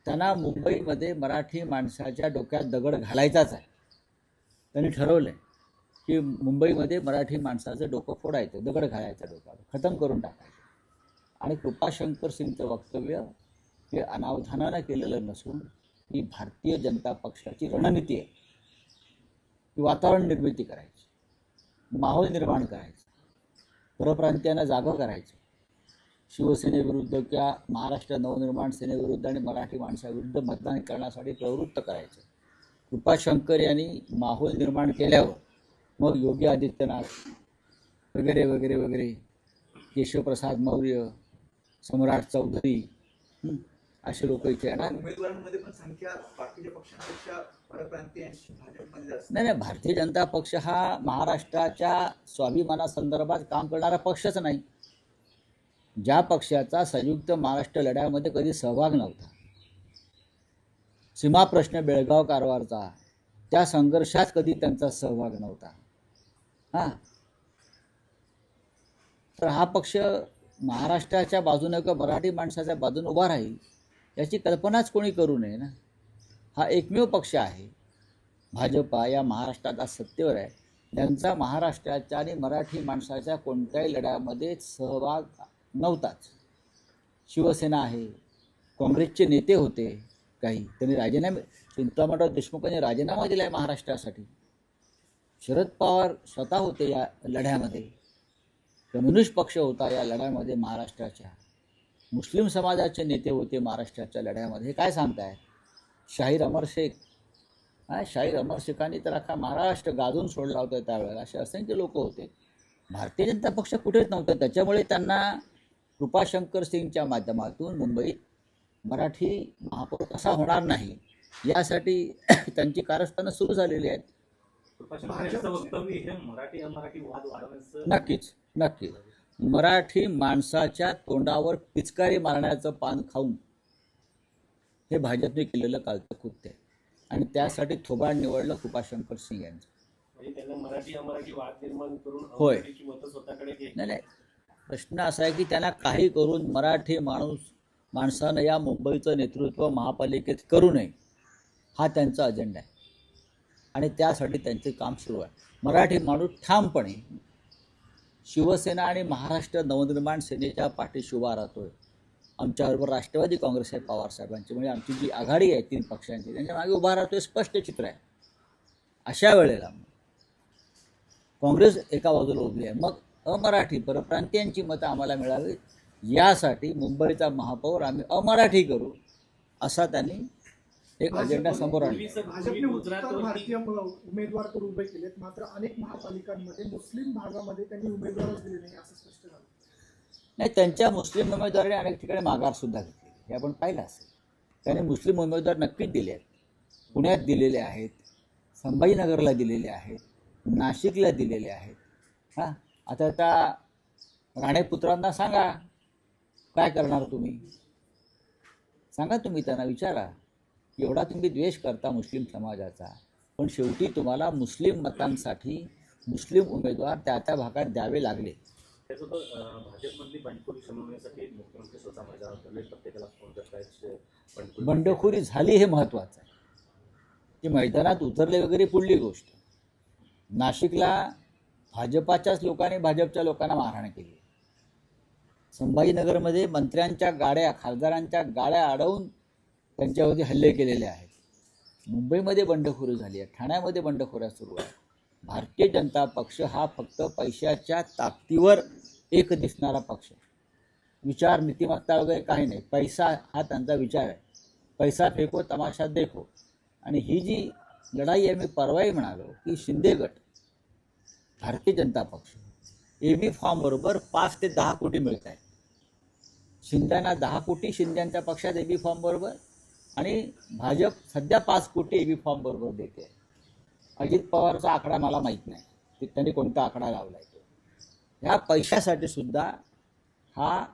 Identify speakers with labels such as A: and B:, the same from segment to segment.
A: त्यांना मुंबईमध्ये मराठी माणसाच्या डोक्यात दगड घालायचाच आहे. त्यांनी ठरवलं आहे की मुंबईमध्ये मराठी माणसाचं डोकं फोडायचं, दगड घालायचं, डोक्यावर खतम करून टाकायचं. आणि कृपाशंकर सिंगचं वक्तव्य हे अनावधानानं केलेलं नसून ही भारतीय जनता पक्षाची रणनीती आहे की वातावरण निर्मिती करायची, माहोल निर्माण करायचं, परप्रांतीयांना जागं करायचं, शिवसेनेविरुद्ध किंवा महाराष्ट्र नवनिर्माण सेनेविरुद्ध आणि मराठी माणसाविरुद्ध मतदान करण्यासाठी प्रवृत्त करायचं. कृपाशंकर यांनी माहोल निर्माण केल्यावर मग योगी आदित्यनाथ वगैरे वगैरे वगैरे, केशवप्रसाद मौर्य, सम्राट चौधरी, असे लोक इथे येणार.
B: उमेदवारांमध्ये पण संख्या बाकीच्या पक्षांपेक्षा परप्रांतीयांची भाजपमध्ये जास्त.
A: नाही, भारतीय जनता पक्ष हा महाराष्ट्राच्या स्वाभिमानासंदर्भात काम करणारा पक्षच नाही. ज्या पक्षाचा संयुक्त महाराष्ट्र लढ्यामध्ये कधी सहभाग नव्हता, सीमा प्रश्न बेळगाव कारवारचा, त्या संघर्षात कधी त्यांचा सहभाग नव्हता, तर हा पक्ष महाराष्ट्राच्या बाजूने किंवा मराठी माणसाच्या बाजूने उभा राहील याची कल्पनाच कोणी करू नये ना. हा एकमेव पक्ष आहे. भाजपा या महाराष्ट्रात आज सत्तेवर आहे, त्यांचा महाराष्ट्राच्या आणि मराठी माणसाच्या कोणत्याही लढ्यामध्ये सहभाग नव्हताच. शिवसेना आहे, काँग्रेसचे नेते होते काही, त्यांनी राजीनामे, चिंतामणराव देशमुखांनी राजीनामा दिला आहे महाराष्ट्रासाठी. शरद पवार स्वतः होते या लढ्यामध्ये, कम्युनिस्ट पक्ष होता या लढ्यामध्ये महाराष्ट्राच्या, मुस्लिम समाजाचे नेते होते महाराष्ट्राच्या लढ्यामध्ये. हे काय सांगताय? शाहीर अमर शेख, शाहीर अमर शेखांनी तर अख्खा महाराष्ट्र गाजून सोडला होता त्यावेळेला. असे असंख्य लोक होते. भारतीय जनता पक्ष कुठेच नव्हतं. त्याच्यामुळे त्यांना कृपाशंकर सिंगच्या माध्यमातून मुंबईत मराठी महापौर कसा होणार नाही यासाठी त्यांची कारस्थानं सुरू झालेली आहेत. नक्कीच नक्कीच मराठी माणसाच्या तोंडावर पिचकारी मारण्याचं पान खाऊन हे भाजपने केलेलं कालचं कृत्य आहे. आणि त्यासाठी थोबाड निवडलं कृपाशंकर सिंग यांचं. होय, नाही, प्रश्न असा आहे की त्यांना काही करून मराठी माणसानं या मुंबईचं नेतृत्व महापालिकेत करू नये हा त्यांचा अजेंडा आहे. आणि त्यासाठी त्यांचे काम सुरू आहे. मराठी माणूस ठामपणे शिवसेना आणि महाराष्ट्र नवनिर्माण सेनेच्या पाठीशी उभा राहतोय. आमच्याबरोबर राष्ट्रवादी काँग्रेस आहे पवारसाहेबांची, म्हणजे आमची जी आघाडी आहे 3 पक्षांची, त्यांच्या मागे उभा राहतोय, स्पष्ट चित्र आहे. अशा वेळेला काँग्रेस एका बाजूला उभी आहे. मग अमराठी परप्रांतीयांची मतं आम्हाला मिळावी यासाठी मुंबईचा महापौर आम्ही अमराठी करू असा त्यांनी एक अजेंडा समोर आणला.
C: भाजपने उत्तर भारतीय उमेदवार तर उभे केलेत, मात्र अनेक महापालिकांमध्ये मुस्लिम भागामध्ये त्यांनी उमेदवारच दिले नाही असं स्पष्ट झालं.
A: नाही, त्यांच्या मुस्लिम उमेदवाराने अनेक ठिकाणी माघार सुद्धा घेतली, हे आपण पाहिलं असेल. त्याने मुस्लिम उमेदवार नक्कीच दिले आहेत. पुण्यात दिलेले आहेत, संभाजीनगरला दिलेले आहेत, नाशिकला दिलेले आहेत. आता त्या राणेपुत्रांना सांगा काय करणार तुम्ही, सांगा, तुम्ही त्यांना विचारा. एवढा तुम्ही द्वेष करता मुस्लिम समाजाचा, पण शेवटी तुम्हाला मुस्लिम मतांसाठी मुस्लिम उमेदवार त्या त्या भागात द्यावे लागले. बंडखोरी झाली हे महत्वाचं आहे. ते मैदानात उतरले वगैरे पुढली गोष्ट. नाशिकला भाजपाच्याच लोकांनी भाजपच्या लोकांना मारहाण केली. संभाजीनगरमध्ये मंत्र्यांच्या गाड्या, खासदारांच्या गाड्या अडवून त्यांच्यावरती हल्ले केलेले आहेत. मुंबईमध्ये बंडखोरी झाली आहे, ठाण्यामध्ये बंडखोऱ्या सुरू आहे. भारतीय जनता पक्ष हा फक्त पैशाच्या ताकदीवर एक दिसणारा पक्ष, विचार नीतिमत्ता वगैरे काही नाही. पैसा हा त्यांचा विचार आहे. पैसा फेको तमाशा देखो. आणि ही जी लढाई आहे, मी परवाही म्हणालो की शिंदे गट, भारतीय जनता पक्ष, AB फॉर्म बरोबर 5 ते 10 कोटी मिळत आहेत. शिंद्यांना 10 कोटी शिंद्यांच्या पक्षात AB फॉर्म बरोबर, आणि भाजप सध्या 5 कोटी AB फॉर्म बरोबर देते. अजित पवारचा आकडा मला माहीत नाही, त्यांनी कोणता आकडा लावला आहे. ह्या पैशासाठी सुद्धा हा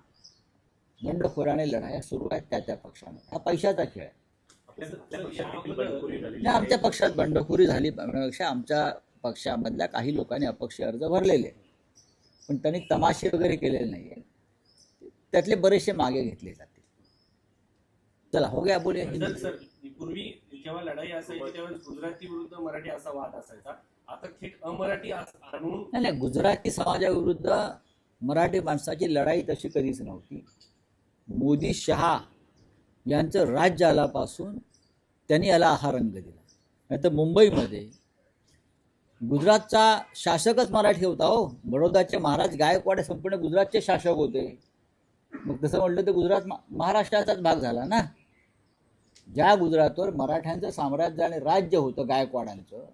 A: बंडखोराने लढाया सुरू आहेत त्या त्या पक्षाने. हा पैशाचा खेळ आहे. आमच्या पक्षात बंडखोरी झाली पेक्षा आमच्या पक्षामधल्या काही लोकांनी अपक्ष अर्ज भरलेले, पण त्यांनी तमाशे वगैरे केलेले नाही. त्यातले बरेचसे मागे घेतले जाते. चला हो गया बोले
D: सर सर पूर्वी जेव्हा लढाई असायची तेव्हा गुजराती विरुद्ध मराठी असा वाद असायचा. आता थेट अमराठी आणून
A: नाही नाही, गुजराती समाजाविरुद्ध मराठी माणसाची लढाई तशी कधीच नव्हती. मोदी शहा यांचं राज्य आल्यापासून त्यांनी याला हा रंग दिला. नाही तर मुंबईमध्ये गुजरातचा शासकच मराठी होता हो. बडोदाचे महाराज गायकवाड संपूर्ण गुजरातचे शासक होते. मग तसं म्हटलं तर गुजरात महाराष्ट्राचाच भाग झाला ना. ज्या गुजरातवर मराठ्यांचं साम्राज्य आणि राज्य होतं गायकवाडांचं,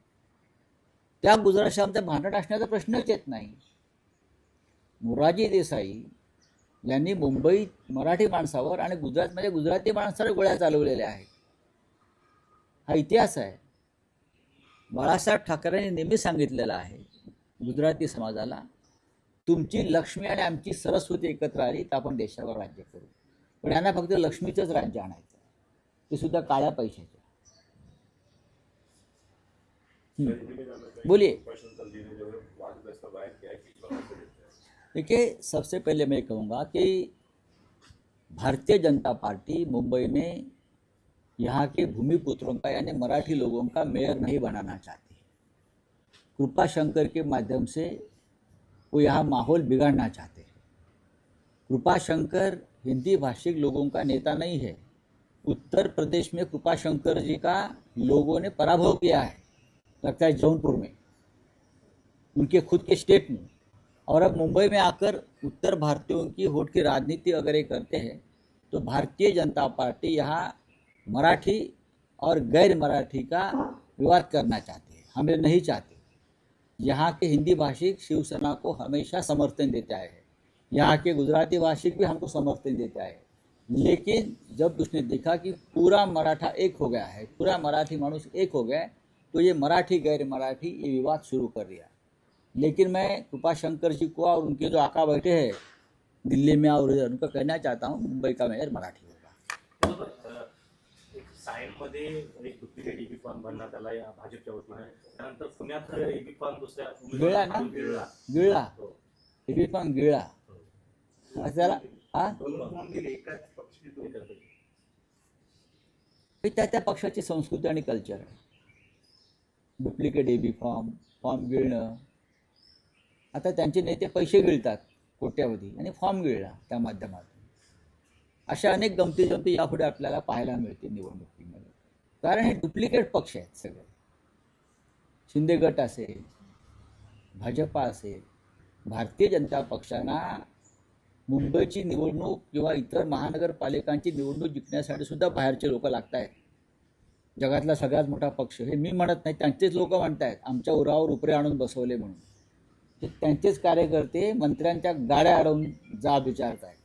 A: त्या गुजरातशी आमचं भांडण असण्याचा प्रश्नच येत नाही. मोरारजी देसाई यांनी मुंबईत मराठी माणसावर आणि गुजरातमध्ये गुजराती माणसावर गोळ्या चालवलेल्या आहेत. हा इतिहास आहे. बाळासाहेब ठाकरेंनी नेहमी सांगितलेलं आहे गुजराती समाजाला, तुमची लक्ष्मी आणि आमची सरस्वती एकत्र आली तर आपण देशावर राज्य करू. पण यांना फक्त लक्ष्मीचंच राज्य आणायचं, ते सुद्धा काळ्या पैशाचं. बोलिए. देखिए, सबसे पहले मैं कहूँगा कि भारतीय जनता पार्टी मुंबई में यहाँ के भूमिपुत्रों का यानी मराठी लोगों का मेयर नहीं बनाना चाहती. कृपा शंकर के माध्यम से वो यहाँ माहौल बिगाड़ना चाहते हैं. कृपा शंकर हिंदी भाषिक लोगों का नेता नहीं है. उत्तर प्रदेश में कृपा शंकर जी का लोगों ने पराभव किया है, लगता है जौनपुर में, उनके खुद के स्टेट में. और अब मुंबई में आकर उत्तर भारतीयों की वोट की राजनीति अगर ये करते हैं तो भारतीय जनता पार्टी यहाँ मराठी और गैर मराठी का विवाद करना चाहती है. हम ये नहीं चाहते. यहाँ के हिंदी भाषिक शिवसेना को हमेशा समर्थन देते आए हैं. यहाँ के गुजराती भाषिक भी हमको समर्थन देते आए. लेकिन जब उसने देखा कि पूरा मराठा एक हो गया है, पूरा मराठी मानुस एक हो गया है, तो ये मराठी गैर मराठी ये विवाद शुरू कर दिया. लेकिन मैं कृपा शंकर जी को और उनके जो आका बैठे हैं दिल्ली में और उनको कहना चाहता हूँ, मुंबई का मेयर मराठी होगा.
D: सायनमध्ये एक डुप्लिकेट ईबी फॉर्म भरण्यात आला या भाजपच्या वतीने. त्यानंतर पुण्यात ईबी फॉर्म दुसऱ्या
A: गिळला ना, गिळला हे पण गिळला त्याला. हा
B: दोन फॉर्म दिले एकाच पक्षाचे दोन.
A: हे त्या पक्षाची संस्कृती आणि कल्चर आहे. डुप्लिकेट एबी फॉर्म, फॉर्म गिळणं. आता त्यांचे नेते पैसे गिळतात कोट्यावधी आणि फॉर्म गिळला त्या माध्यमातून. अशा अनेक गमती जमती यापुढे आपल्याला पाहायला मिळतील निवडणुकीमध्ये. कारण हे डुप्लिकेट पक्ष आहेत सगळे. शिंदे गट असेल, भाजपा असेल, भारतीय जनता पक्षांना मुंबईची निवडणूक किंवा इतर महानगरपालिकांची निवडणूक जिंकण्यासाठी सुद्धा बाहेरचे लोक लागत आहेत. जगातला सगळ्यात मोठा पक्ष, हे मी म्हणत नाही, त्यांचेच लोक म्हणत आहेत आमच्या उरावर उपरे आणून बसवले म्हणून. ते त्यांचेच कार्यकर्ते मंत्र्यांच्या गाड्या अडवून जाब विचारत आहेत.